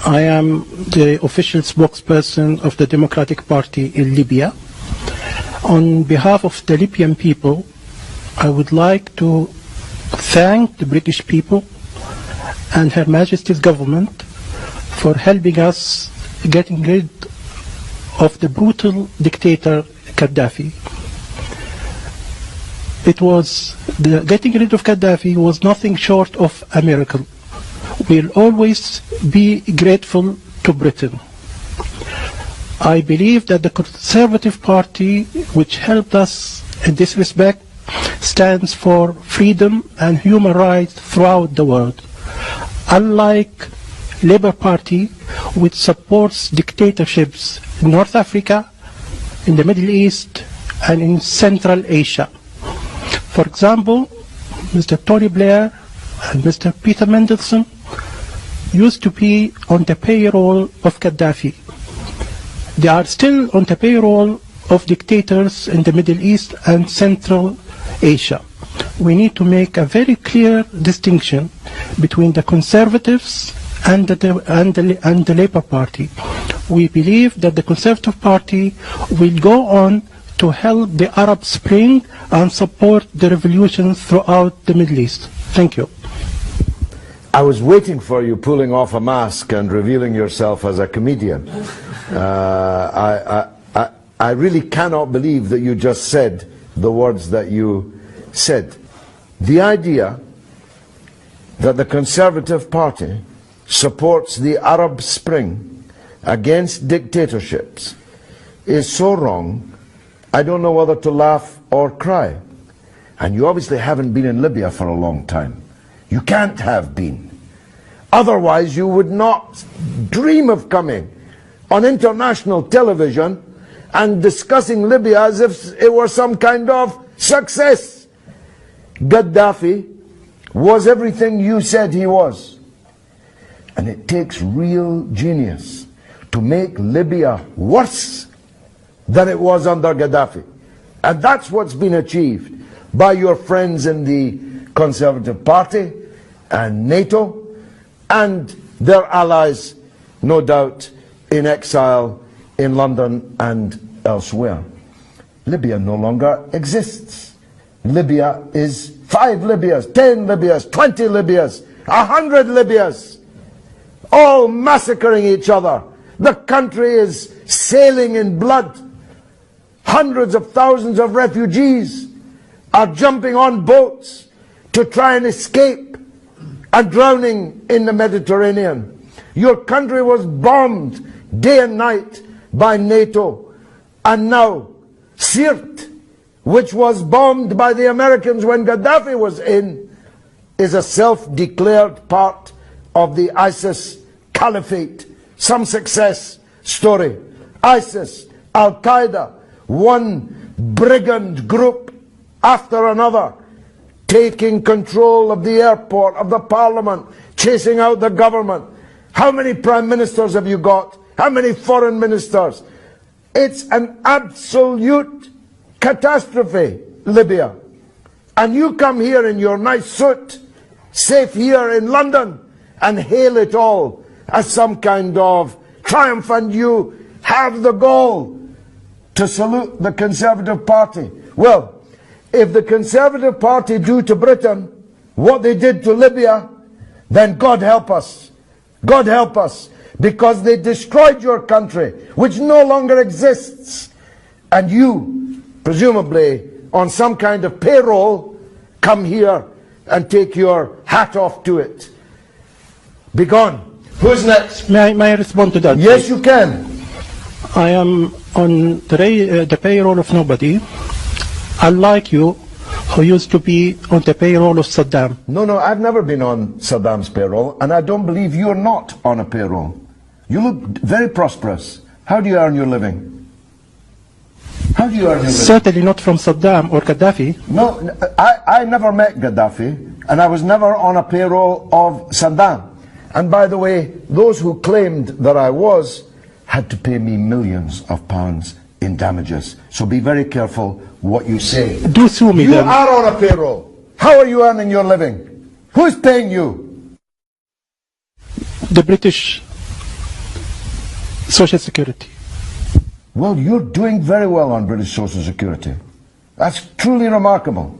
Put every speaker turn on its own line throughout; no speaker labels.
I am the official spokesperson of the Democratic Party in Libya. On behalf of the Libyan people, I would like to thank the British people and Her Majesty's government for helping us getting rid of the brutal dictator Gaddafi. Getting rid of Gaddafi was nothing short of a miracle. We'll always be grateful to Britain. I believe that the Conservative Party, which helped us in this respect, stands for freedom and human rights throughout the world. Unlike Labour Party, which supports dictatorships in North Africa, in the Middle East, and in Central Asia. For example, Mr. Tony Blair and Mr. Peter Mandelson used to be on the payroll of Gaddafi. They are still on the payroll of dictators in the Middle East and Central Asia. We need to make a very clear distinction between the Conservatives and the Labour Party. We believe that the Conservative Party will go on to help the Arab Spring and support the revolutions throughout the Middle East. Thank you.
I was waiting for you pulling off a mask and revealing yourself as a comedian. I really cannot believe that you just said the words that you said. The idea that the Conservative Party supports the Arab Spring against dictatorships is so wrong, I don't know whether to laugh or cry. And you obviously haven't been in Libya for a long time. You can't have been. Otherwise you would not dream of coming on international television and discussing Libya as if it were some kind of success. Gaddafi was everything you said he was. And it takes real genius to make Libya worse than it was under Gaddafi. And that's what's been achieved by your friends in the Conservative Party and NATO and their allies, no doubt, in exile in London and elsewhere. Libya no longer exists. Libya is 5 Libyas, 10 Libyas, 20 Libyas, 100 Libyas, all massacring each other. The country is sailing in blood. Hundreds of thousands of refugees are jumping on boats to try and escape and drowning in the Mediterranean. Your country was bombed day and night by NATO. And now Sirte, which was bombed by the Americans when Gaddafi was in, is a self-declared part of the ISIS caliphate. Some success story. ISIS, Al-Qaeda, one brigand group after another, taking control of the airport, of the parliament, chasing out the government. How many prime ministers have you got? How many foreign ministers? It's an absolute catastrophe, Libya. And you come here in your nice suit, safe here in London, and hail it all as some kind of triumph, and you have the gall to salute the Conservative Party. Well, if the Conservative Party do to Britain what they did to Libya, then God help us. God help us. Because they destroyed your country, which no longer exists. And you, presumably on some kind of payroll, come here and take your hat off to it. Be gone. Who's next?
May I respond to that?
Yes, you can.
I am on the payroll of nobody, unlike you, who used to be on the payroll of Saddam.
No, I've never been on Saddam's payroll, and I don't believe you're not on a payroll. You look very prosperous. How do you earn your living? How do you earn your living?
Certainly not from Saddam or Gaddafi.
No, I never met Gaddafi, and I was never on a payroll of Saddam. And by the way, those who claimed that I was had to pay me millions of pounds in damages. So be very careful what you say.
Do sue me then.
You are on a payroll. How are you earning your living? Who is paying you?
The British Social Security.
Well, you're doing very well on British Social Security. That's truly remarkable.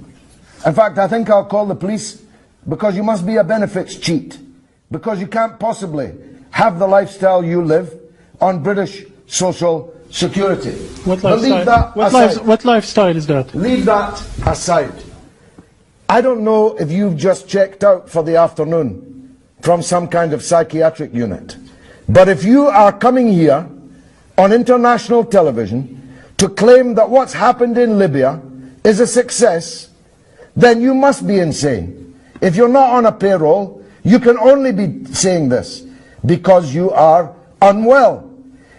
In fact, I think I'll call the police, because you must be a benefits cheat. Because you can't possibly have the lifestyle you live on British Social Security.
What lifestyle is that?
Leave that aside. I don't know if you've just checked out for the afternoon from some kind of psychiatric unit. But if you are coming here on international television to claim that what's happened in Libya is a success, then you must be insane. If you're not on a payroll, you can only be saying this because you are unwell.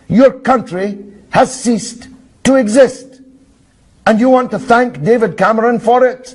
Your country has ceased to exist. And you want to thank David Cameron for it?